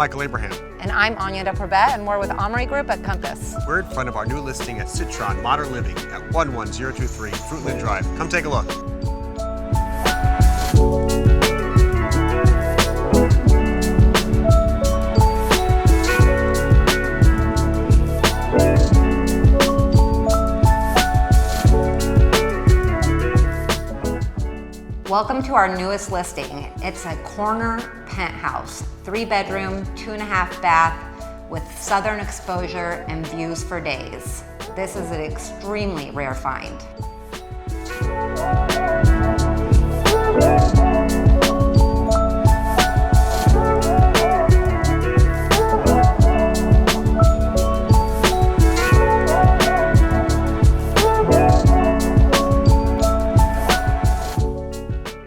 Michael Abraham. And I'm Ventura Blvd, and we're with Omri Group at Compass. We're in front of our new listing at Citron Modern Living at 11023 Fruitland Drive. Come take a look. Welcome to our newest listing. It's a corner penthouse, 3-bedroom, 2.5 bath with southern exposure and views for days. This is an extremely rare find.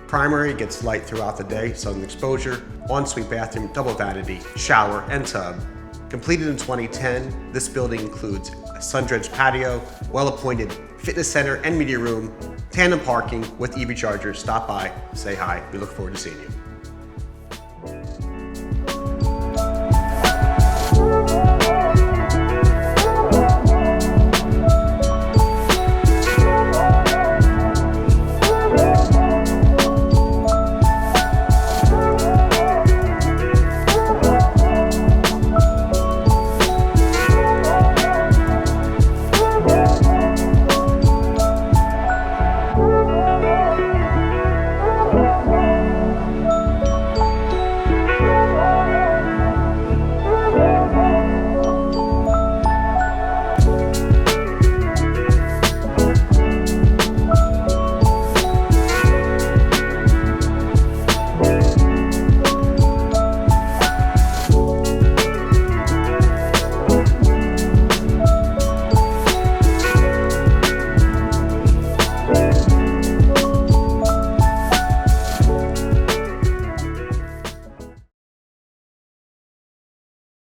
Primary gets light throughout the day, southern exposure, ensuite bathroom, double vanity, shower, and tub. Completed in 2010, this building includes a sun-drenched patio, well-appointed fitness center and media room, tandem parking with EV chargers. Stop by, say hi. We look forward to seeing you.